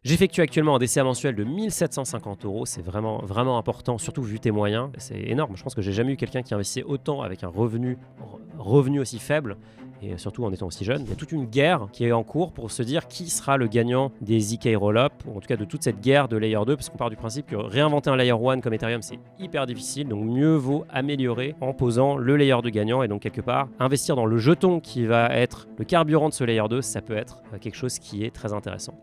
J'effectue actuellement un DCA mensuel de 1 750 €. C'est vraiment, vraiment important, surtout vu tes moyens. C'est énorme. Je pense que j'ai jamais eu quelqu'un qui investissait autant avec un revenu aussi faible et surtout en étant aussi jeune. Il y a toute une guerre qui est en cours pour se dire qui sera le gagnant des ZK Rollup, ou en tout cas de toute cette guerre de Layer 2, parce qu'on part du principe que réinventer un Layer 1 comme Ethereum, c'est hyper difficile, donc mieux vaut améliorer en posant le Layer 2 gagnant, et donc quelque part, investir dans le jeton qui va être le carburant de ce Layer 2, ça peut être quelque chose qui est très intéressant.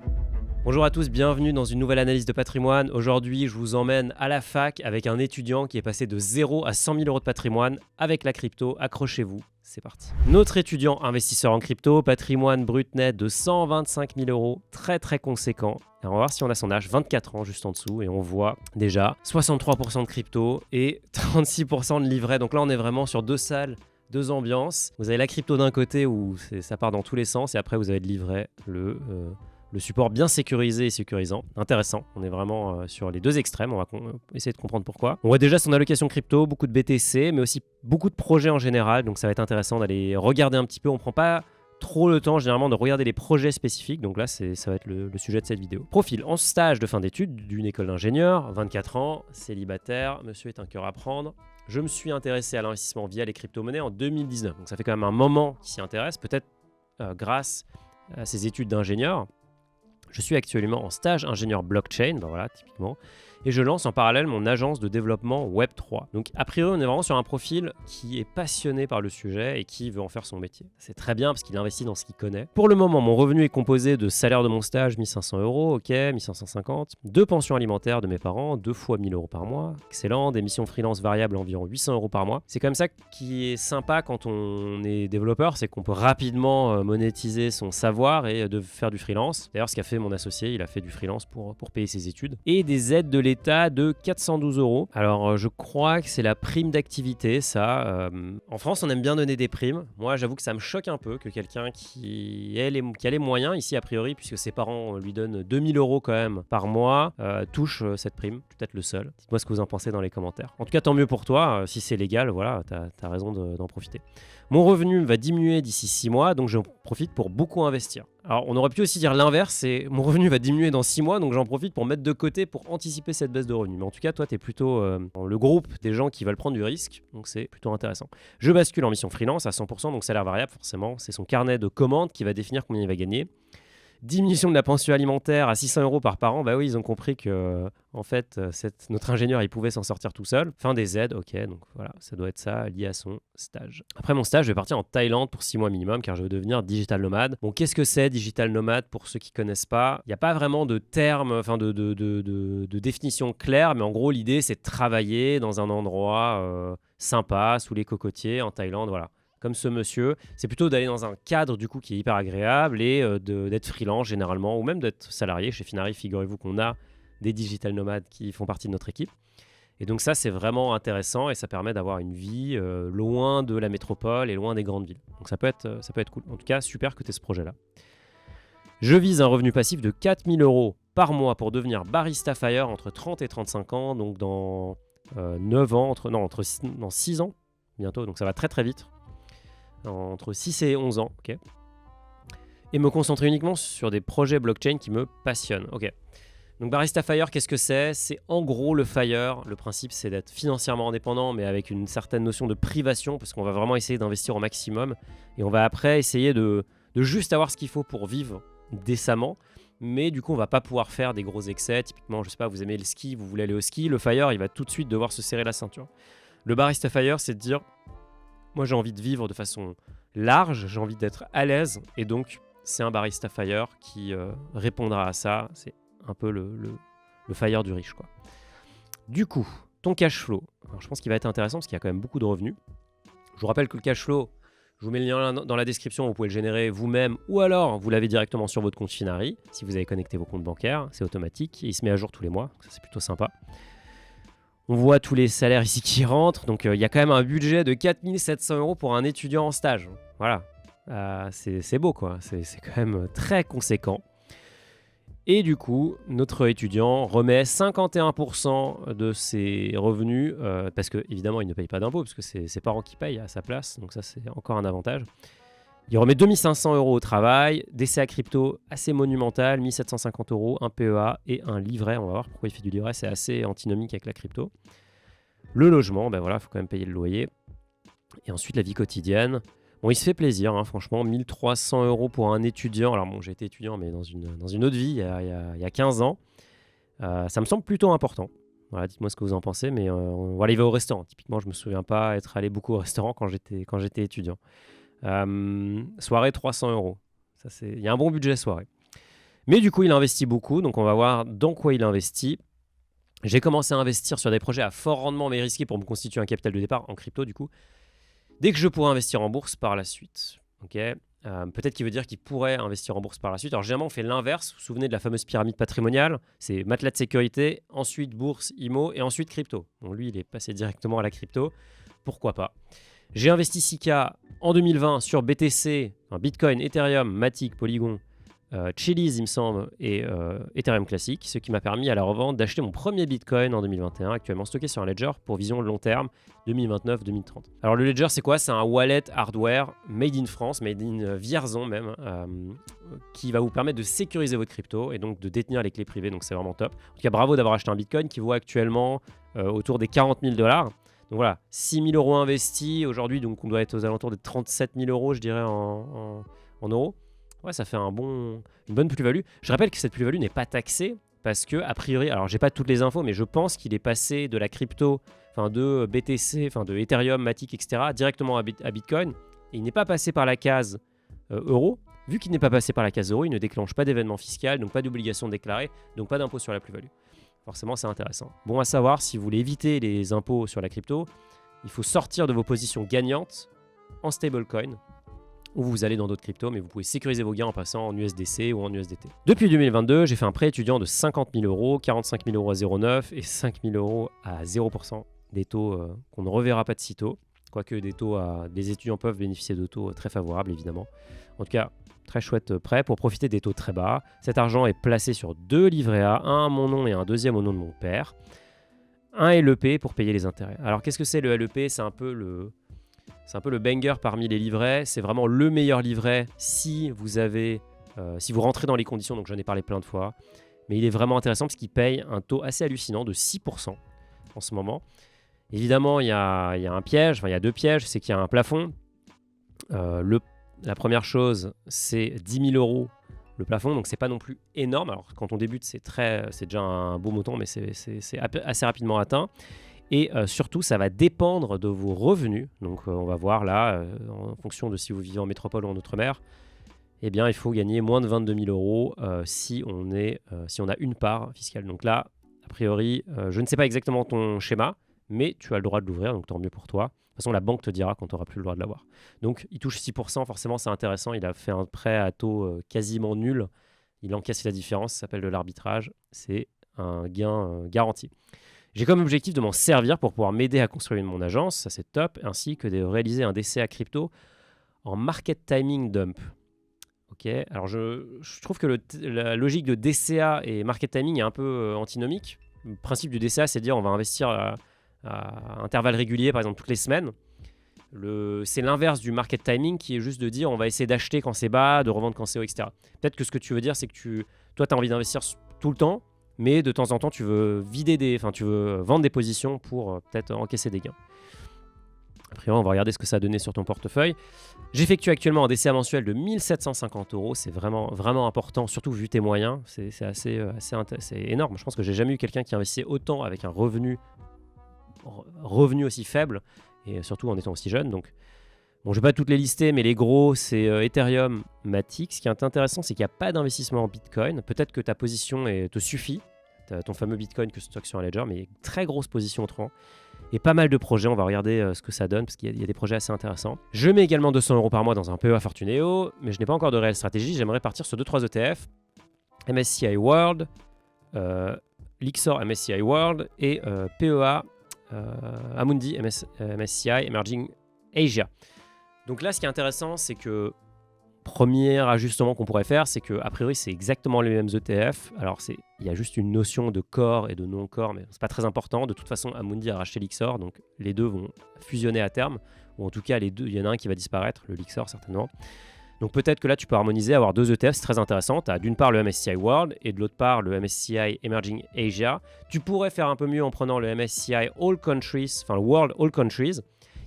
Bonjour à tous, bienvenue dans une nouvelle analyse de patrimoine. Aujourd'hui, je vous emmène à la fac avec un étudiant qui est passé de 0 à 100 000 € de patrimoine avec la crypto. Accrochez-vous, c'est parti. Notre étudiant investisseur en crypto, patrimoine brut net de 125 000 €, très conséquent. Alors on va voir si on a son âge, 24 ans juste en dessous, et on voit déjà 63% de crypto et 36% de livret. Donc là, on est vraiment sur deux salles, deux ambiances. Vous avez la crypto d'un côté où ça part dans tous les sens, et après vous avez le livret, le support bien sécurisé et sécurisant. Intéressant, on est vraiment sur les deux extrêmes, on va essayer de comprendre pourquoi. On voit déjà son allocation crypto, beaucoup de BTC, mais aussi beaucoup de projets en général, donc ça va être intéressant d'aller regarder un petit peu. On ne prend pas trop le temps généralement de regarder les projets spécifiques, donc là ça va être le sujet de cette vidéo. Profil en stage de fin d'études d'une école d'ingénieur, 24 ans, célibataire, monsieur est un cœur à prendre. Je me suis intéressé à l'investissement via les crypto-monnaies en 2019, donc ça fait quand même un moment qu'il s'y intéresse, peut-être grâce à ses études d'ingénieur. Je suis actuellement en stage ingénieur blockchain, ben voilà, typiquement, et je lance en parallèle mon agence de développement Web3. Donc a priori, on est vraiment sur un profil qui est passionné par le sujet et qui veut en faire son métier. C'est très bien parce qu'il investit dans ce qu'il connaît. Pour le moment, mon revenu est composé de salaire de mon stage, 1 500 €, ok, 1 550, de pension alimentaire de mes parents, 2 fois 1 000 € par mois, excellent, des missions freelance variables environ 800 € par mois. C'est comme ça qui est sympa quand on est développeur, c'est qu'on peut rapidement monétiser son savoir et de faire du freelance. D'ailleurs, ce qu'a fait mon associé, il a fait du freelance pour payer ses études. Et des aides de l'État de 412 €. Alors, je crois que c'est la prime d'activité, ça. En France, on aime bien donner des primes. Moi, j'avoue que ça me choque un peu que quelqu'un qui a les moyens, ici a priori, puisque ses parents lui donnent 2 000 € quand même par mois, touche cette prime. Peut-être le seul. Dites-moi ce que vous en pensez dans les commentaires. En tout cas, tant mieux pour toi. Si c'est légal, voilà, t'as raison d'en profiter. Mon revenu va diminuer d'ici 6 mois, donc j'en profite pour beaucoup investir. Alors, on aurait pu aussi dire l'inverse, c'est mon revenu va diminuer dans 6 mois, donc j'en profite pour mettre de côté pour anticiper cette baisse de revenus. Mais en tout cas, toi, tu es plutôt dans le groupe des gens qui veulent prendre du risque, donc c'est plutôt intéressant. Je bascule en mission freelance à 100%, donc salaire variable, forcément. C'est son carnet de commandes qui va définir combien il va gagner. Diminution de la pension alimentaire à 600 € par parent, bah oui, ils ont compris que en fait, notre ingénieur, il pouvait s'en sortir tout seul. Fin des aides, ok, donc voilà, ça doit être ça lié à son stage. Après mon stage, je vais partir en Thaïlande pour 6 mois minimum, car je veux devenir digital nomade. Bon, qu'est-ce que c'est digital nomade pour ceux qui ne connaissent pas? Il n'y a pas vraiment de terme, enfin de définition claire, mais en gros, l'idée, c'est de travailler dans un endroit sympa, sous les cocotiers, en Thaïlande, voilà. Comme ce monsieur, c'est plutôt d'aller dans un cadre du coup qui est hyper agréable et d'être freelance généralement, ou même d'être salarié. Chez Finari, figurez-vous qu'on a des digital nomades qui font partie de notre équipe. Et donc ça, c'est vraiment intéressant et ça permet d'avoir une vie loin de la métropole et loin des grandes villes. Donc ça peut être cool. En tout cas, super que tu aies ce projet-là. Je vise un revenu passif de 4 000 € par mois pour devenir barista fire entre 30 et 35 ans, donc dans 9 ans, dans 6 ans bientôt, donc ça va très vite. Entre 6 et 11 ans, ok. Et me concentrer uniquement sur des projets blockchain qui me passionnent, ok. Donc Barista Fire, qu'est-ce que c'est? C'est en gros le Fire. Le principe, c'est d'être financièrement indépendant, mais avec une certaine notion de privation, parce qu'on va vraiment essayer d'investir au maximum. Et on va après essayer de juste avoir ce qu'il faut pour vivre décemment. Mais du coup, on va pas pouvoir faire des gros excès. Typiquement, je sais pas, vous aimez le ski, vous voulez aller au ski. Le Fire, il va tout de suite devoir se serrer la ceinture. Le Barista Fire, c'est de dire... Moi, j'ai envie de vivre de façon large, j'ai envie d'être à l'aise, et donc c'est un Barista Fire qui répondra à ça. C'est un peu le Fire du riche, quoi. Du coup, ton cash flow, alors, je pense qu'il va être intéressant parce qu'il y a quand même beaucoup de revenus. Je vous rappelle que le cash flow, je vous mets le lien dans la description, vous pouvez le générer vous-même, ou alors vous l'avez directement sur votre compte Finari. Si vous avez connecté vos comptes bancaires, c'est automatique, et il se met à jour tous les mois, donc ça c'est plutôt sympa. On voit tous les salaires ici qui rentrent, donc il y a quand même un budget de 4 700 € pour un étudiant en stage. Voilà, c'est beau quoi, c'est quand même très conséquent. Et du coup, notre étudiant remet 51% de ses revenus, parce que évidemment il ne paye pas d'impôts, parce que c'est ses parents qui payent à sa place, donc ça c'est encore un avantage. Il remet 2500 € au travail, DCA crypto assez monumental, 1750 €, un PEA et un livret. On va voir pourquoi il fait du livret, c'est assez antinomique avec la crypto. Le logement, ben voilà, il faut quand même payer le loyer. Et ensuite, la vie quotidienne. Bon, il se fait plaisir, hein, franchement, 1300 € pour un étudiant. Alors bon, j'ai été étudiant, mais dans une autre vie, il y a 15 ans. Ça me semble plutôt important. Voilà, dites-moi ce que vous en pensez, mais voilà, il va au restaurant. Typiquement, je me souviens pas être allé beaucoup au restaurant quand j'étais étudiant. Soirée 300 €. Il y a un bon budget soirée. Mais du coup, il investit beaucoup, donc on va voir dans quoi il investit. J'ai commencé à investir sur des projets à fort rendement mais risqués pour me constituer un capital de départ en crypto du coup. Dès que je pourrai investir en bourse par la suite. Peut-être qu'il veut dire qu'il pourrait investir en bourse par la suite. Alors généralement, on fait l'inverse. Vous vous souvenez de la fameuse pyramide patrimoniale? C'est matelas de sécurité, ensuite bourse, IMO et ensuite crypto. Bon, lui, il est passé directement à la crypto. Pourquoi pas? J'ai investi 6K en 2020 sur BTC, Bitcoin, Ethereum, Matic, Polygon, Chiliz, il me semble, et Ethereum classique, ce qui m'a permis à la revente d'acheter mon premier Bitcoin en 2021, actuellement stocké sur un Ledger pour vision long terme 2029-2030. Alors le Ledger, c'est quoi? C'est un wallet hardware made in France, made in Vierzon même, qui va vous permettre de sécuriser votre crypto et donc de détenir les clés privées, donc c'est vraiment top. En tout cas, bravo d'avoir acheté un Bitcoin qui vaut actuellement autour des 40 000 $. Donc voilà, 6 000 € investis aujourd'hui, donc on doit être aux alentours de 37 000 €, je dirais, en euros. Ouais, ça fait une bonne plus-value. Je rappelle que cette plus-value n'est pas taxée parce que, a priori, alors j'ai pas toutes les infos, mais je pense qu'il est passé de la crypto, de BTC, de Ethereum, Matic, etc., directement à Bitcoin. Et il n'est pas passé par la case euro. Vu qu'il n'est pas passé par la case euro, il ne déclenche pas d'événement fiscal, donc pas d'obligation déclarée, donc pas d'impôt sur la plus-value. Forcément, c'est intéressant. Bon à savoir, si vous voulez éviter les impôts sur la crypto, il faut sortir de vos positions gagnantes en stablecoin, ou vous allez dans d'autres cryptos, mais vous pouvez sécuriser vos gains en passant en USDC ou en USDT. Depuis 2022, j'ai fait un prêt étudiant de 50 000 €, 45 000 € à 0,9 et 5 000 € à 0%, des taux qu'on ne reverra pas de sitôt, quoique des étudiants peuvent bénéficier de taux très favorables, évidemment. En tout cas, très chouette prêt pour profiter des taux très bas. Cet argent est placé sur 2 livrets A, un à mon nom et un deuxième au nom de mon père. Un LEP pour payer les intérêts. Alors qu'est-ce que c'est le LEP? C'est un peu le banger parmi les livrets. C'est vraiment le meilleur livret si vous rentrez dans les conditions, donc j'en ai parlé plein de fois. Mais il est vraiment intéressant parce qu'il paye un taux assez hallucinant de 6% en ce moment. Évidemment, il y a un piège, il y a deux pièges, c'est qu'il y a un plafond. La première chose, c'est 10 000 € le plafond, donc c'est pas non plus énorme. Alors quand on débute, c'est déjà un beau montant, mais c'est assez rapidement atteint. Et surtout, ça va dépendre de vos revenus. Donc on va voir là, en fonction de si vous vivez en métropole ou en outre-mer, eh bien il faut gagner moins de 22 000 € si on a une part fiscale. Donc là, a priori, je ne sais pas exactement ton schéma, mais tu as le droit de l'ouvrir, donc tant mieux pour toi. De toute façon, la banque te dira quand tu n'auras plus le droit de l'avoir. Donc, il touche 6%, forcément, c'est intéressant. Il a fait un prêt à taux quasiment nul. Il encaisse la différence, ça s'appelle de l'arbitrage. C'est un gain garanti. J'ai comme objectif de m'en servir pour pouvoir m'aider à construire mon agence, ça c'est top, ainsi que de réaliser un DCA crypto en market timing dump. Ok, alors je trouve que la logique de DCA et market timing est un peu antinomique. Le principe du DCA, c'est de dire on va investir à intervalles réguliers, par exemple toutes les semaines. C'est l'inverse du market timing qui est juste de dire on va essayer d'acheter quand c'est bas, de revendre quand c'est haut, etc. Peut-être que ce que tu veux dire, c'est que toi, tu as envie d'investir tout le temps, mais de temps en temps, tu veux tu veux vendre des positions pour peut-être encaisser des gains. Après, on va regarder ce que ça a donné sur ton portefeuille. J'effectue actuellement un DCA mensuel de 1750 €. C'est vraiment, vraiment important, surtout vu tes moyens. C'est énorme. Je pense que j'ai jamais eu quelqu'un qui investissait autant avec un revenu aussi faible et surtout en étant aussi jeune. Donc, bon, je ne vais pas toutes les lister, mais les gros, c'est Ethereum, Matic. Ce qui est intéressant, c'est qu'il n'y a pas d'investissement en Bitcoin. Peut-être que ta position te suffit, ton fameux Bitcoin que tu stockes sur un Ledger, mais très grosse position autrement. Et pas mal de projets, on va regarder ce que ça donne, parce qu'il y a des projets assez intéressants. Je mets également 200 € par mois dans un PEA Fortuneo, mais je n'ai pas encore de réelle stratégie. J'aimerais partir sur 2-3 ETF, MSCI World, Lixor MSCI World et PEA Amundi MSCI Emerging Asia. Donc là, ce qui est intéressant, c'est que premier ajustement qu'on pourrait faire, c'est qu'a priori, c'est exactement les mêmes ETF. Alors, il y a juste une notion de core et de non-core, mais c'est pas très important. De toute façon, Amundi a racheté Lixor, donc les deux vont fusionner à terme, ou en tout cas, les deux, il y en a un qui va disparaître, le Lixor certainement. Donc peut-être que là, tu peux harmoniser, avoir 2 ETF, c'est très intéressant. Tu as d'une part le MSCI World et de l'autre part le MSCI Emerging Asia. Tu pourrais faire un peu mieux en prenant le MSCI All Countries, enfin le World All Countries.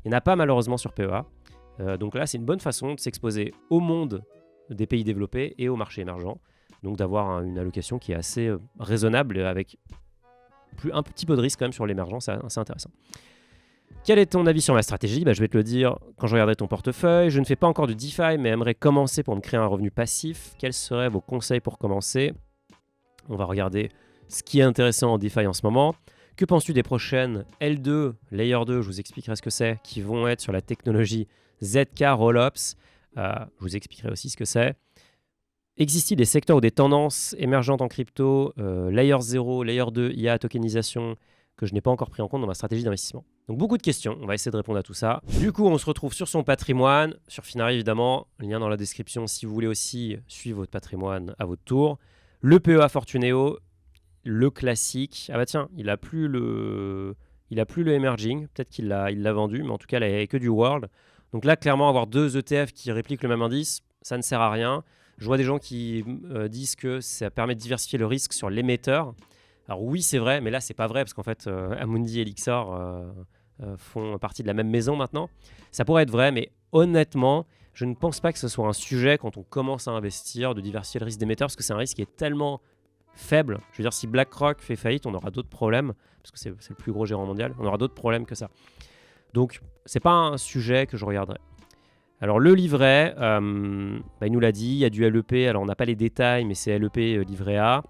Il n'y en a pas malheureusement sur PEA. Donc là, c'est une bonne façon de s'exposer au monde des pays développés et au marché émergent. Donc d'avoir une allocation qui est assez raisonnable avec un petit peu de risque quand même sur l'émergent, c'est assez intéressant. Quel est ton avis sur ma stratégie ? Je vais te le dire quand je regarderai ton portefeuille. Je ne fais pas encore de DeFi, mais aimerais commencer pour me créer un revenu passif. Quels seraient vos conseils pour commencer ? On va regarder ce qui est intéressant en DeFi en ce moment. Que penses-tu des prochaines L2, Layer 2, je vous expliquerai ce que c'est, qui vont être sur la technologie ZK Rollups. Je vous expliquerai aussi ce que c'est. Existe-t-il des secteurs ou des tendances émergentes en crypto, Layer 0, Layer 2, IA, tokenisation, que je n'ai pas encore pris en compte dans ma stratégie d'investissement. Donc beaucoup de questions, on va essayer de répondre à tout ça. Du coup, on se retrouve sur son patrimoine, sur Finari évidemment, lien dans la description si vous voulez aussi suivre votre patrimoine à votre tour. Le PEA Fortuneo, le classique. Ah bah tiens, il a plus le emerging, peut-être qu'il l'a vendu, mais en tout cas, il n'avait que du world. Donc là, clairement, avoir 2 ETF qui répliquent le même indice, ça ne sert à rien. Je vois des gens qui disent que ça permet de diversifier le risque sur l'émetteur. Alors oui, c'est vrai, mais là, c'est pas vrai, parce qu'en fait, Amundi et Elixir font partie de la même maison maintenant. Ça pourrait être vrai, mais honnêtement, je ne pense pas que ce soit un sujet quand on commence à investir, de diversifier le risque d'émetteur, parce que c'est un risque qui est tellement faible. Je veux dire, si BlackRock fait faillite, on aura d'autres problèmes, parce que c'est le plus gros gérant mondial, on aura d'autres problèmes que ça. Donc, c'est pas un sujet que je regarderai. Alors, le livret, il nous l'a dit, il y a du LEP, alors on n'a pas les détails, mais c'est LEP livret A.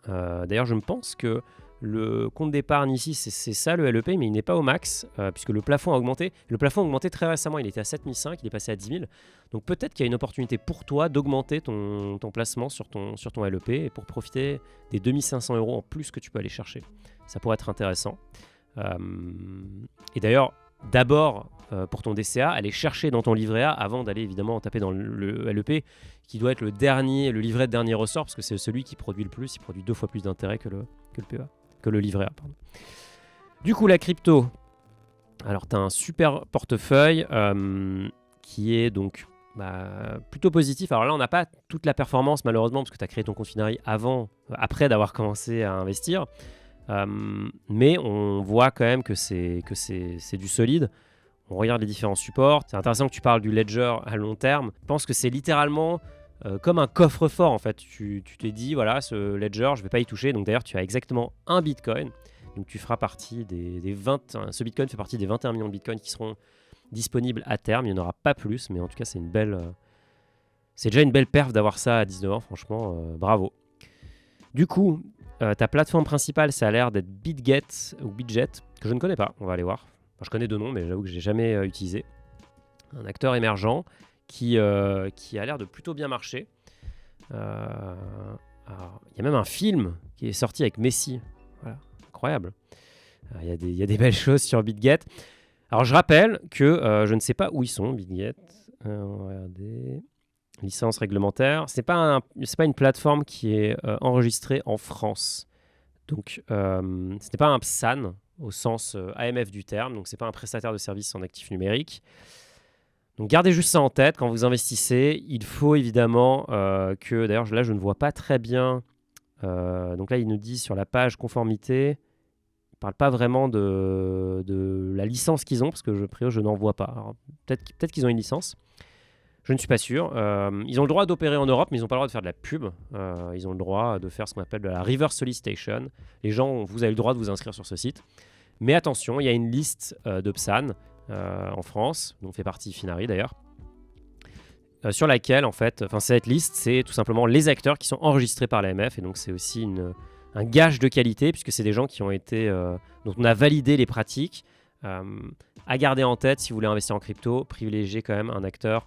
D'ailleurs, je me pense que le compte d'épargne ici, c'est ça le LEP, mais il n'est pas au max, puisque le plafond a augmenté. Le plafond a augmenté très récemment, il était à 7005, il est passé à 10 000. Donc peut-être qu'il y a une opportunité pour toi d'augmenter ton placement sur ton LEP et pour profiter des 2500 € en plus que tu peux aller chercher. Ça pourrait être intéressant. Et d'ailleurs, d'abord, pour ton DCA, aller chercher dans ton livret A avant d'aller évidemment taper dans le LEP, qui doit être le livret de dernier ressort, parce que c'est celui qui produit le plus, il produit 2 fois plus d'intérêt que le livret A. Pardon. Du coup, la crypto, alors tu as un super portefeuille qui est donc plutôt positif. Alors là, on n'a pas toute la performance malheureusement, parce que tu as créé ton compte Finari après d'avoir commencé à investir. Mais on voit quand même que c'est du solide. On regarde les différents supports. C'est intéressant que tu parles du ledger à long terme. Je pense que c'est littéralement comme un coffre-fort en fait. Tu t'es dit, voilà, ce ledger, je ne vais pas y toucher. Donc d'ailleurs, tu as exactement un bitcoin. Donc tu feras partie des 20... Ce bitcoin fait partie des 21 millions de bitcoins qui seront disponibles à terme. Il n'y en aura pas plus, mais en tout cas, c'est déjà une belle perf d'avoir ça à 19 ans. Franchement, bravo. Du coup, ta plateforme principale, ça a l'air d'être BitGet ou BitGet, que je ne connais pas. On va aller voir. Enfin, je connais 2 noms, mais j'avoue que je n'ai jamais utilisé. Un acteur émergent qui a l'air de plutôt bien marcher. Il y a même un film qui est sorti avec Messi. Voilà, incroyable. Il y a des belles choses sur BitGet. Alors, je rappelle que je ne sais pas où ils sont, BitGet. On va regarder. Licence réglementaire. C'est pas une plateforme qui est enregistrée en France. Donc, ce n'est pas un PSAN au sens AMF du terme. Donc, ce n'est pas un prestataire de services en actifs numériques. Donc, gardez juste ça en tête quand vous investissez. Il faut évidemment que... D'ailleurs, là, je ne vois pas très bien. Donc là, il nous dit sur la page conformité, il ne parle pas vraiment de la licence qu'ils ont, parce que je n'en vois pas. Alors, peut-être qu'ils ont une licence. Je ne suis pas sûr. Ils ont le droit d'opérer en Europe, mais ils n'ont pas le droit de faire de la pub. Ils ont le droit de faire ce qu'on appelle de la reverse solicitation. Les gens, vous avez le droit de vous inscrire sur ce site. Mais attention, il y a une liste de PSAN en France, dont fait partie Finari d'ailleurs, sur laquelle, en fait, cette liste, c'est tout simplement les acteurs qui sont enregistrés par l'AMF. Et donc, c'est aussi un gage de qualité, puisque c'est des gens qui ont été... dont on a validé les pratiques. À garder en tête, si vous voulez investir en crypto, privilégiez quand même un acteur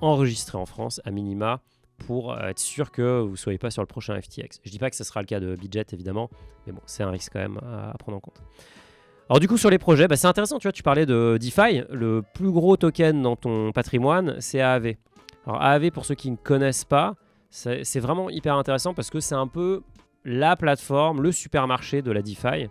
enregistré en France à minima pour être sûr que vous ne soyez pas sur le prochain FTX. Je ne dis pas que ce sera le cas de BitGet évidemment, mais bon, c'est un risque quand même à prendre en compte. Alors du coup sur les projets, c'est intéressant, tu parlais de DeFi, le plus gros token dans ton patrimoine, c'est AAV. Alors AAV, pour ceux qui ne connaissent pas, c'est vraiment hyper intéressant parce que c'est un peu la plateforme, le supermarché de la DeFi.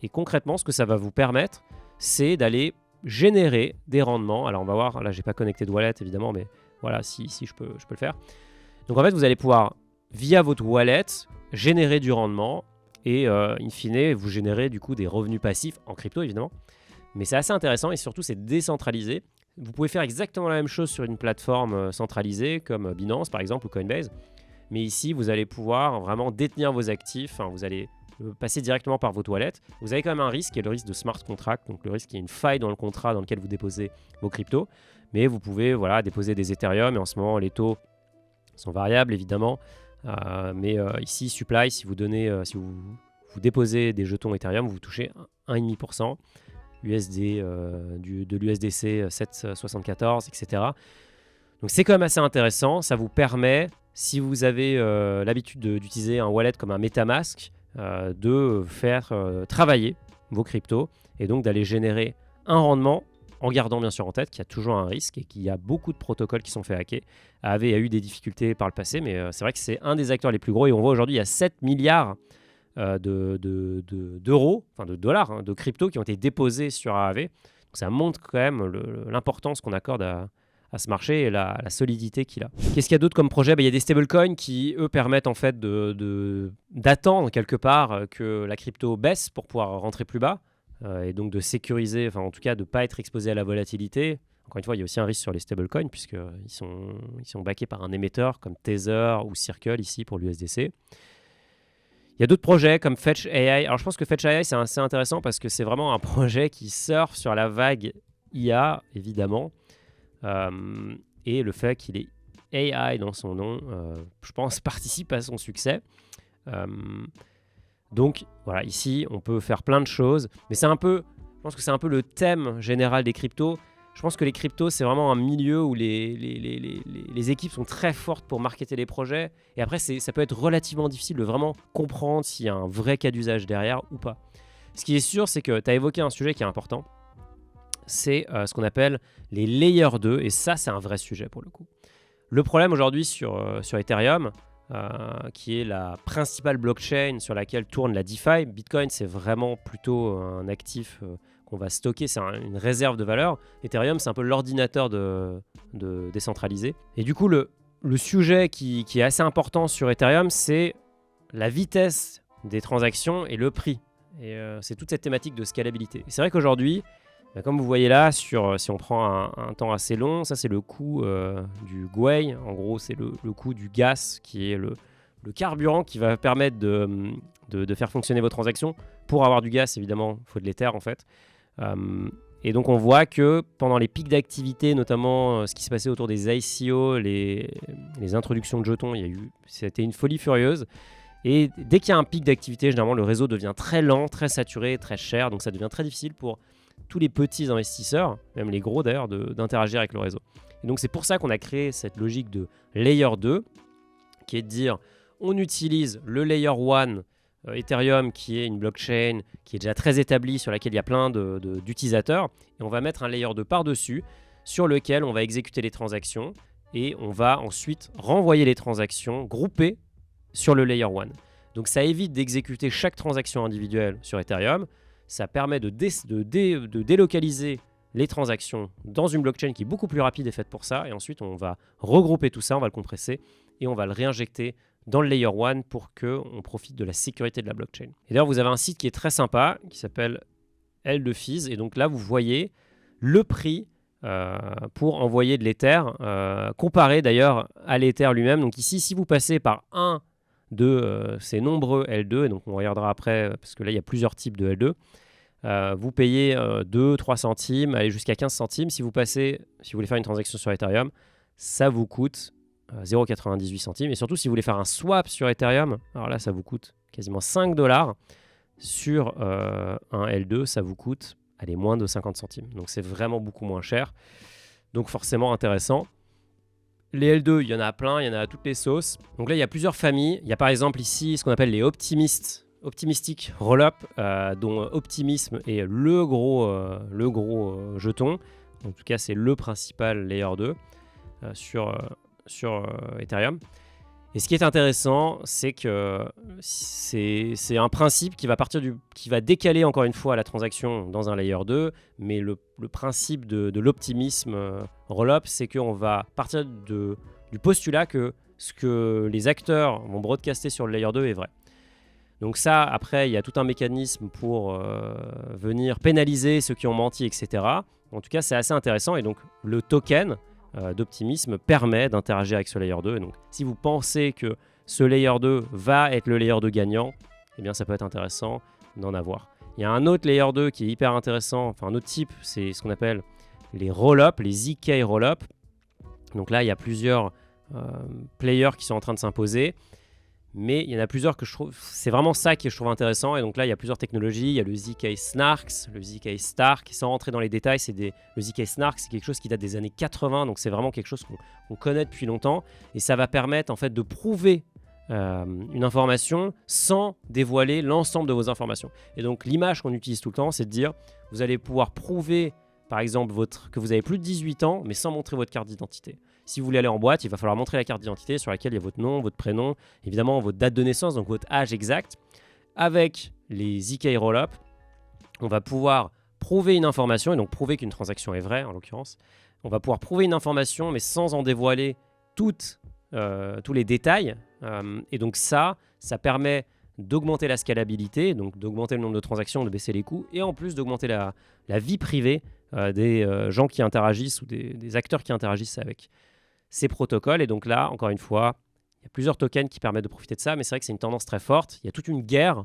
Et concrètement, ce que ça va vous permettre, c'est d'aller générer des rendements. Alors on va voir, là j'ai pas connecté de wallet évidemment, mais voilà, si je peux le faire. Donc en fait, vous allez pouvoir, via votre wallet, générer du rendement et in fine, vous générez du coup des revenus passifs en crypto évidemment. Mais c'est assez intéressant et surtout c'est décentralisé. Vous pouvez faire exactement la même chose sur une plateforme centralisée comme Binance par exemple ou Coinbase. Mais ici, vous allez pouvoir vraiment détenir vos actifs. Enfin, vous allez passer directement par votre wallet. Vous avez quand même un risque qui est le risque de smart contract, donc le risque qu'il y ait une faille dans le contrat dans lequel vous déposez vos cryptos. Mais vous pouvez déposer des Ethereum et en ce moment, les taux sont variables évidemment. Mais ici, Supply, si vous déposez des jetons Ethereum, vous touchez 1,5%. USD, de l'USDC 7,74, etc. Donc c'est quand même assez intéressant. Ça vous permet, si vous avez l'habitude d'utiliser un wallet comme un MetaMask, de faire travailler vos cryptos et donc d'aller générer un rendement en gardant bien sûr en tête qu'il y a toujours un risque et qu'il y a beaucoup de protocoles qui sont fait hacker. Aave a eu des difficultés par le passé, mais c'est vrai que c'est un des acteurs les plus gros et on voit aujourd'hui il y a 7 milliards d'euros, enfin de dollars, de crypto qui ont été déposés sur Aave. Donc ça montre quand même l'importance qu'on accorde à ce marché et la solidité qu'il a. Qu'est-ce qu'il y a d'autre comme projet ? Il y a des stablecoins qui, eux, permettent en fait d'attendre quelque part que la crypto baisse pour pouvoir rentrer plus bas et donc de sécuriser, enfin en tout cas de ne pas être exposé à la volatilité. Encore une fois, il y a aussi un risque sur les stablecoins puisqu'ils sont backés par un émetteur comme Tether ou Circle ici pour l'USDC. Il y a d'autres projets comme Fetch AI. Alors je pense que Fetch AI c'est assez intéressant parce que c'est vraiment un projet qui surfe sur la vague IA évidemment. Et le fait qu'il ait AI dans son nom, je pense, participe à son succès. Donc voilà, ici on peut faire plein de choses, mais je pense que c'est un peu le thème général des cryptos. Je pense que les cryptos, c'est vraiment un milieu où les équipes sont très fortes pour marketer les projets. Et après, ça peut être relativement difficile de vraiment comprendre s'il y a un vrai cas d'usage derrière ou pas. Ce qui est sûr, c'est que tu as évoqué un sujet qui est important. C'est ce qu'on appelle les layers 2. Et ça, c'est un vrai sujet pour le coup. Le problème aujourd'hui sur Ethereum, qui est la principale blockchain sur laquelle tourne la DeFi, Bitcoin, c'est vraiment plutôt un actif qu'on va stocker, c'est une réserve de valeur. Ethereum, c'est un peu l'ordinateur décentralisé. Et du coup, le sujet qui est assez important sur Ethereum, c'est la vitesse des transactions et le prix. Et c'est toute cette thématique de scalabilité. Et c'est vrai qu'aujourd'hui, comme vous voyez là, si on prend un temps assez long, ça c'est le coût du gwei. En gros, c'est le coût du gaz qui est le carburant qui va permettre de faire fonctionner vos transactions. Pour avoir du gaz, évidemment, il faut de l'Ether en fait. Et donc on voit que pendant les pics d'activité, notamment ce qui s'est passé autour des ICO, les introductions de jetons, c'était une folie furieuse. Et dès qu'il y a un pic d'activité, généralement le réseau devient très lent, très saturé, très cher. Donc ça devient très difficile pour tous les petits investisseurs, même les gros d'ailleurs, d'interagir avec le réseau. Et donc c'est pour ça qu'on a créé cette logique de Layer 2, qui est de dire on utilise le Layer 1 Ethereum, qui est une blockchain qui est déjà très établie, sur laquelle il y a plein d'utilisateurs, et on va mettre un Layer 2 par-dessus, sur lequel on va exécuter les transactions, et on va ensuite renvoyer les transactions groupées sur le Layer 1. Donc ça évite d'exécuter chaque transaction individuelle sur Ethereum. Ça permet de délocaliser les transactions dans une blockchain qui est beaucoup plus rapide et faite pour ça. Et ensuite, on va regrouper tout ça, on va le compresser et on va le réinjecter dans le Layer 1 pour qu'on profite de la sécurité de la blockchain. Et d'ailleurs, vous avez un site qui est très sympa qui s'appelle L2Fees. Et donc là, vous voyez le prix pour envoyer de l'Ether, comparé d'ailleurs à l'Ether lui-même. Donc ici, si vous passez par un de ces nombreux L2, et donc on regardera après, parce que là, il y a plusieurs types de L2, vous payez 2-3 centimes, allez jusqu'à 15 centimes. Si vous voulez faire une transaction sur Ethereum, ça vous coûte 0,98 centimes. Et surtout, si vous voulez faire un swap sur Ethereum, alors là, ça vous coûte quasiment $5. Sur un L2, ça vous coûte moins de 50 centimes. Donc, c'est vraiment beaucoup moins cher. Donc, forcément intéressant. Les L2, il y en a plein, il y en a à toutes les sauces. Donc là, il y a plusieurs familles. Il y a par exemple ici ce qu'on appelle les Optimistic Rollup, dont Optimism est le gros jeton. En tout cas, c'est le principal Layer 2 sur Ethereum. Et ce qui est intéressant, c'est que c'est un principe qui va décaler encore une fois la transaction dans un layer 2, mais le principe de l'optimisme rollup, c'est qu'on va partir du postulat que ce que les acteurs vont broadcaster sur le layer 2 est vrai. Donc ça, après, il y a tout un mécanisme pour venir pénaliser ceux qui ont menti, etc. En tout cas, c'est assez intéressant. Et donc, le token d'optimisme permet d'interagir avec ce layer 2. Et donc, si vous pensez que ce layer 2 va être le layer 2 gagnant, eh bien, ça peut être intéressant d'en avoir. Il y a un autre layer 2 qui est hyper intéressant, enfin un autre type, c'est ce qu'on appelle les roll-up, les ZK roll-up. Donc là, il y a plusieurs players qui sont en train de s'imposer. Mais il y en a plusieurs que je trouve, c'est vraiment ça que je trouve intéressant. Et donc là, il y a plusieurs technologies. Il y a le ZK Snarks, le ZK Stark. Sans rentrer dans les détails, le ZK Snark, c'est quelque chose qui date des années 80. Donc c'est vraiment quelque chose qu'on connaît depuis longtemps. Et ça va permettre en fait de prouver une information sans dévoiler l'ensemble de vos informations. Et donc l'image qu'on utilise tout le temps, c'est de dire, vous allez pouvoir prouver, par exemple, que vous avez plus de 18 ans, mais sans montrer votre carte d'identité. Si vous voulez aller en boîte, il va falloir montrer la carte d'identité sur laquelle il y a votre nom, votre prénom, évidemment votre date de naissance, donc votre âge exact. Avec les ZK Rollup, on va pouvoir prouver une information, et donc prouver qu'une transaction est vraie en l'occurrence. On va pouvoir prouver une information, mais sans en dévoiler tous les détails. Et donc ça permet d'augmenter la scalabilité, donc d'augmenter le nombre de transactions, de baisser les coûts, et en plus d'augmenter la vie privée des gens qui interagissent ou des acteurs qui interagissent avec ces protocoles. Et donc là, encore une fois, il y a plusieurs tokens qui permettent de profiter de ça, mais c'est vrai que c'est une tendance très forte. Il y a toute une guerre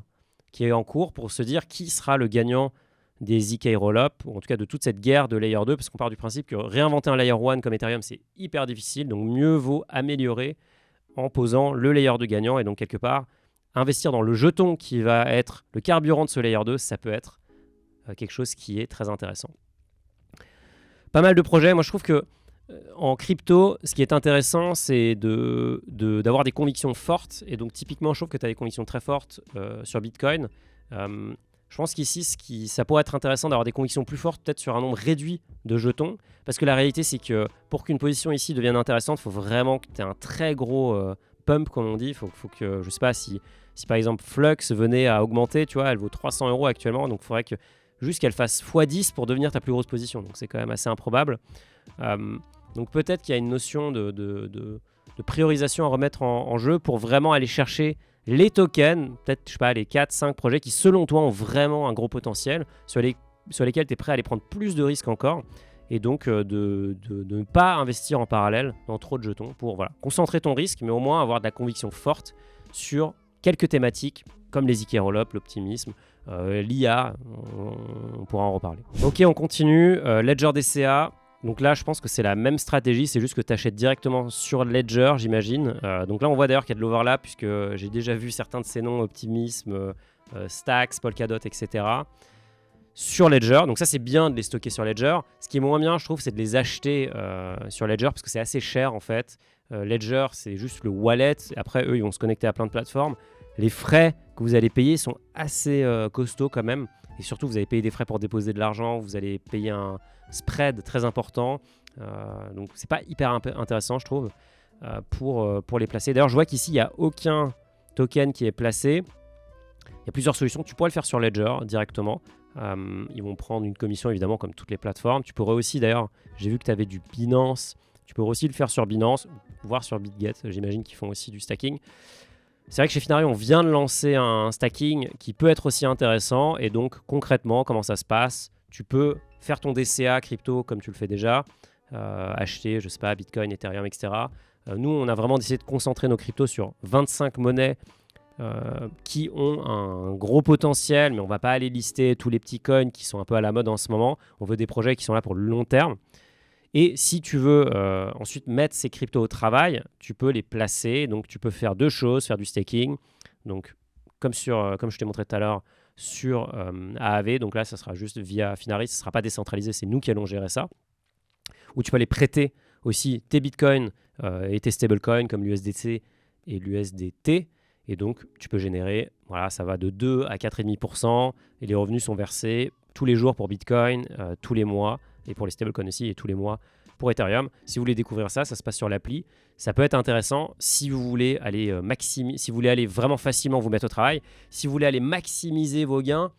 qui est en cours pour se dire qui sera le gagnant des ZK Rollup, ou en tout cas de toute cette guerre de Layer 2, parce qu'on part du principe que réinventer un Layer 1 comme Ethereum, c'est hyper difficile, donc mieux vaut améliorer en posant le Layer 2 gagnant, et donc quelque part, investir dans le jeton qui va être le carburant de ce Layer 2, ça peut être quelque chose qui est très intéressant. Pas mal de projets. Moi, je trouve que en crypto, ce qui est intéressant, c'est d'avoir des convictions fortes. Et donc, typiquement, je trouve que tu as des convictions très fortes sur Bitcoin. Je pense qu'ici, ça pourrait être intéressant d'avoir des convictions plus fortes, peut-être sur un nombre réduit de jetons. Parce que la réalité, c'est que pour qu'une position ici devienne intéressante, il faut vraiment que tu aies un très gros pump, comme on dit. Il faut que, je ne sais pas, si par exemple Flux venait à augmenter, tu vois, elle vaut 300 € actuellement. Donc, il faudrait que juste qu'elle fasse x10 pour devenir ta plus grosse position. Donc, c'est quand même assez improbable. Donc peut-être qu'il y a une notion de priorisation à remettre en jeu pour vraiment aller chercher les tokens, peut-être, je sais pas, les 4-5 projets qui, selon toi, ont vraiment un gros potentiel, sur lesquels tu es prêt à aller prendre plus de risques encore, et donc de ne pas investir en parallèle dans trop de jetons pour concentrer ton risque, mais au moins avoir de la conviction forte sur quelques thématiques, comme les ZK Rollup, l'optimisme, l'IA, on pourra en reparler. Ok, on continue. Ledger DCA. Donc là, je pense que c'est la même stratégie, c'est juste que tu achètes directement sur Ledger, j'imagine. Donc là, on voit d'ailleurs qu'il y a de l'overlap, puisque j'ai déjà vu certains de ces noms, Optimism, Stacks, Polkadot, etc. sur Ledger. Donc ça, c'est bien de les stocker sur Ledger. Ce qui est moins bien, je trouve, c'est de les acheter sur Ledger, parce que c'est assez cher, en fait. Ledger, c'est juste le wallet. Après, eux, ils vont se connecter à plein de plateformes. Les frais que vous allez payer sont assez costauds quand même. Et surtout, vous allez payer des frais pour déposer de l'argent. Vous allez payer un spread très important. Donc, c'est pas hyper intéressant, je trouve, pour les placer. D'ailleurs, je vois qu'ici, il n'y a aucun token qui est placé. Il y a plusieurs solutions. Tu pourrais le faire sur Ledger directement. Ils vont prendre une commission, évidemment, comme toutes les plateformes. Tu pourrais aussi, d'ailleurs, j'ai vu que tu avais du Binance. Tu pourrais aussi le faire sur Binance, voire sur BitGet. J'imagine qu'ils font aussi du stacking. C'est vrai que chez Finari, on vient de lancer un stacking qui peut être aussi intéressant. Et donc, concrètement, comment ça se passe? Tu peux faire ton DCA crypto comme tu le fais déjà, acheter, je sais pas, Bitcoin, Ethereum, etc. Nous, on a vraiment décidé de concentrer nos cryptos sur 25 monnaies qui ont un gros potentiel, mais on ne va pas aller lister tous les petits coins qui sont un peu à la mode en ce moment. On veut des projets qui sont là pour le long terme. Et si tu veux ensuite mettre ces cryptos au travail, tu peux les placer. Donc, tu peux faire deux choses, faire du staking. Donc, comme je t'ai montré tout à l'heure, sur AAV. Donc là, ça sera juste via Finari. Ce ne sera pas décentralisé. C'est nous qui allons gérer ça. Ou tu peux aller prêter aussi tes bitcoins et tes stablecoins comme l'USDC et l'USDT. Et donc, tu peux générer, voilà, ça va de 2 à 4,5%. Et les revenus sont versés tous les jours pour Bitcoin, tous les mois. Et pour les stablecoins aussi, et tous les mois pour Ethereum. Si vous voulez découvrir ça, ça se passe sur l'appli. Ça peut être intéressant si vous voulez aller si vous voulez aller vraiment facilement vous mettre au travail. Si vous voulez aller maximiser vos gains,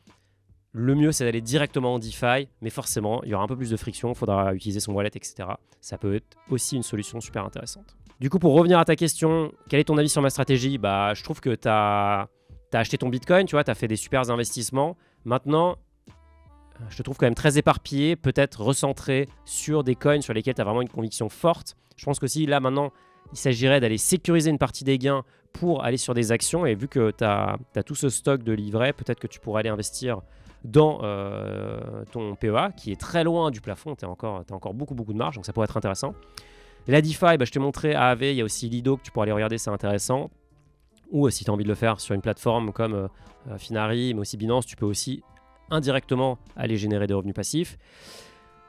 le mieux, c'est d'aller directement en DeFi, mais forcément, il y aura un peu plus de friction, il faudra utiliser son wallet, etc. Ça peut être aussi une solution super intéressante. Du coup, pour revenir à ta question, quel est ton avis sur ma stratégie ? Je trouve que tu as acheté ton Bitcoin, tu vois, tu as fait des super investissements. Maintenant, je te trouve quand même très éparpillé, peut-être recentré sur des coins sur lesquels tu as vraiment une conviction forte. Je pense qu'aussi, là, maintenant, il s'agirait d'aller sécuriser une partie des gains pour aller sur des actions. Et vu que tu as tout ce stock de livrets, peut-être que tu pourrais aller investir dans ton PEA, qui est très loin du plafond. Tu as encore beaucoup de marge, donc ça pourrait être intéressant. Et la DeFi, je t'ai montré AAV, il y a aussi Lido que tu pourrais aller regarder, c'est intéressant. Ou si tu as envie de le faire sur une plateforme comme Finari, mais aussi Binance, tu peux aussi indirectement aller générer des revenus passifs.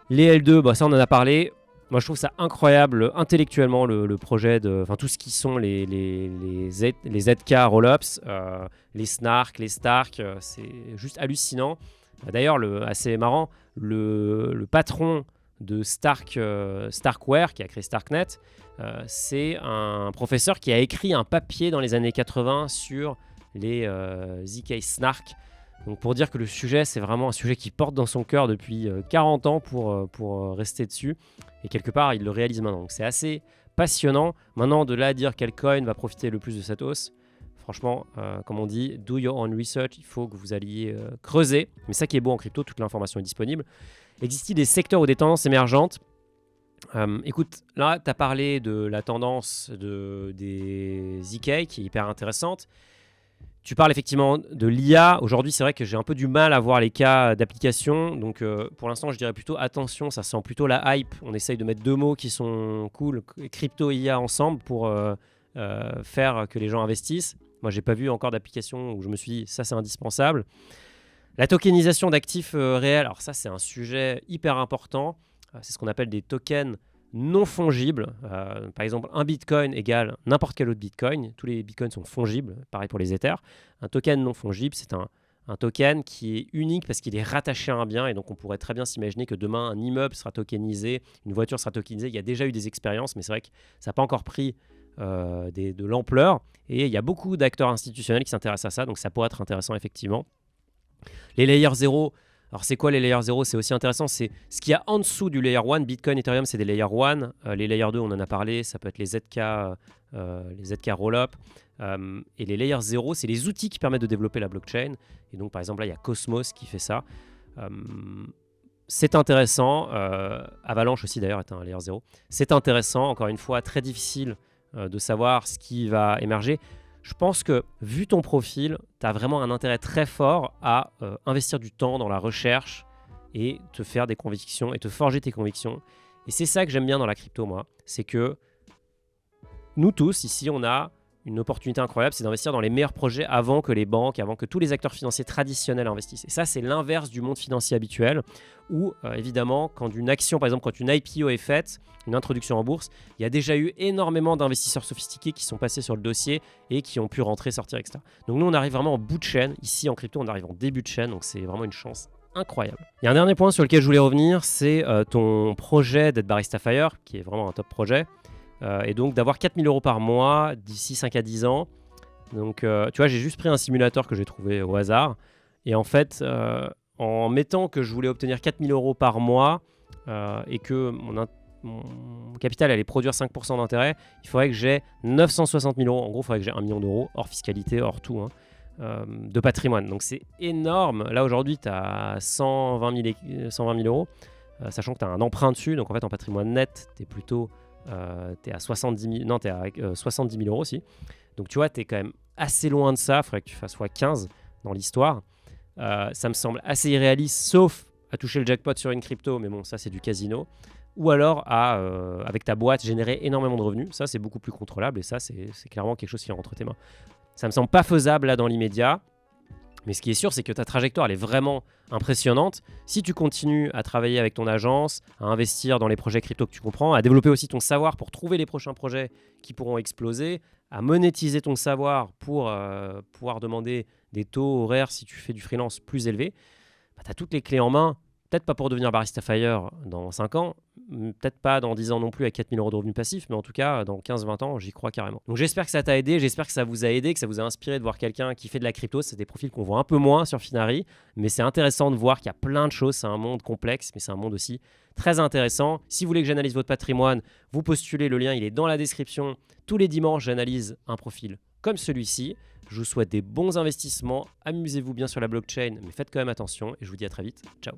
Les L2, ça on en a parlé. Moi je trouve ça incroyable intellectuellement le projet tout ce qui sont les ZK Rollups, les Snark, les Stark, c'est juste hallucinant. D'ailleurs, assez marrant, le patron de Starkware, qui a créé Starknet, c'est un professeur qui a écrit un papier dans les années 80 sur les ZK Snark. Donc pour dire que le sujet, c'est vraiment un sujet qui porte dans son cœur depuis 40 ans pour rester dessus. Et quelque part, il le réalise maintenant. Donc c'est assez passionnant. Maintenant, de là à dire quel coin va profiter le plus de cette hausse, franchement, comme on dit, do your own research. Il faut que vous alliez creuser. Mais ça qui est beau en crypto, toute l'information est disponible. Existe-t-il des secteurs ou des tendances émergentes ? Écoute, là, tu as parlé de la tendance des ZK qui est hyper intéressante. Tu parles effectivement de l'IA. Aujourd'hui, c'est vrai que j'ai un peu du mal à voir les cas d'application. Donc, pour l'instant, je dirais plutôt attention. Ça sent plutôt la hype. On essaye de mettre deux mots qui sont cool, crypto et IA ensemble pour faire que les gens investissent. Moi, j'ai pas vu encore d'application où je me suis dit ça, c'est indispensable. La tokenisation d'actifs réels. Alors ça, c'est un sujet hyper important. C'est ce qu'on appelle des tokens non fongibles. Par exemple, un bitcoin égale n'importe quel autre bitcoin. Tous les bitcoins sont fongibles, pareil pour les ethers. Un token non fongible, c'est un token qui est unique parce qu'il est rattaché à un bien. Et donc, on pourrait très bien s'imaginer que demain, un immeuble sera tokenisé, une voiture sera tokenisée. Il y a déjà eu des expériences, mais c'est vrai que ça n'a pas encore pris de l'ampleur. Et il y a beaucoup d'acteurs institutionnels qui s'intéressent à ça. Donc, ça pourrait être intéressant, effectivement. Les layers 0, alors c'est quoi les layers 0 ? C'est aussi intéressant, c'est ce qu'il y a en dessous du layer 1. Bitcoin, Ethereum, c'est des layer 1. Les layer 2, on en a parlé, ça peut être les ZK Rollup. Et les layers 0, c'est les outils qui permettent de développer la blockchain. Et donc, par exemple, là, il y a Cosmos qui fait ça. C'est intéressant. Avalanche aussi, d'ailleurs, est un layer 0. C'est intéressant, encore une fois, très difficile de savoir ce qui va émerger. Je pense que, vu ton profil, tu as vraiment un intérêt très fort à investir du temps dans la recherche et te faire des convictions et te forger tes convictions. Et c'est ça que j'aime bien dans la crypto, moi. C'est que nous tous, ici, on a une opportunité incroyable, c'est d'investir dans les meilleurs projets avant que les banques, avant que tous les acteurs financiers traditionnels investissent. Et ça, c'est l'inverse du monde financier habituel, où évidemment, quand une action, par exemple, quand une IPO est faite, une introduction en bourse, il y a déjà eu énormément d'investisseurs sophistiqués qui sont passés sur le dossier et qui ont pu rentrer, sortir, etc. Donc nous, on arrive vraiment en bout de chaîne. Ici, en crypto, on arrive en début de chaîne, donc c'est vraiment une chance incroyable. Il y a un dernier point sur lequel je voulais revenir, c'est ton projet d'être Barista Fire, qui est vraiment un top projet. Et donc d'avoir 4 000 € par mois d'ici 5 à 10 ans. Donc tu vois, j'ai juste pris un simulateur que j'ai trouvé au hasard. Et en fait, en mettant que je voulais obtenir 4 000 € par mois et que mon capital allait produire 5% d'intérêt, il faudrait que j'ai 960 000 €. En gros, il faudrait que j'ai 1 million d'euros, hors fiscalité, hors tout, de patrimoine. Donc c'est énorme. Là, aujourd'hui, tu as 120 000 €, sachant que tu as un emprunt dessus. Donc en fait, en patrimoine net, tu es plutôt... t'es à 70 000 € aussi. Donc tu vois, t'es quand même assez loin de ça. Il faudrait que tu fasses x15 dans l'histoire. Ça me semble assez irréaliste, sauf à toucher le jackpot sur une crypto, mais bon, ça c'est du casino. Ou alors avec ta boîte, générer énormément de revenus. Ça, c'est beaucoup plus contrôlable et ça, c'est clairement quelque chose qui rentre entre tes mains. Ça me semble pas faisable là dans l'immédiat. Mais ce qui est sûr, c'est que ta trajectoire, elle est vraiment impressionnante. Si tu continues à travailler avec ton agence, à investir dans les projets crypto que tu comprends, à développer aussi ton savoir pour trouver les prochains projets qui pourront exploser, à monétiser ton savoir pour pouvoir demander des taux horaires si tu fais du freelance plus élevés, tu as toutes les clés en main Peut-être pas pour devenir barista fire dans 5 ans, peut-être pas dans 10 ans non plus avec 4 000 euros de revenus passifs, mais en tout cas, dans 15-20 ans, j'y crois carrément. Donc j'espère que ça t'a aidé, j'espère que ça vous a aidé, que ça vous a inspiré de voir quelqu'un qui fait de la crypto. C'est des profils qu'on voit un peu moins sur Finari, mais c'est intéressant de voir qu'il y a plein de choses. C'est un monde complexe, mais c'est un monde aussi très intéressant. Si vous voulez que j'analyse votre patrimoine, vous postulez, le lien il est dans la description. Tous les dimanches, j'analyse un profil comme celui-ci. Je vous souhaite des bons investissements, amusez-vous bien sur la blockchain, mais faites quand même attention et je vous dis à très vite. Ciao.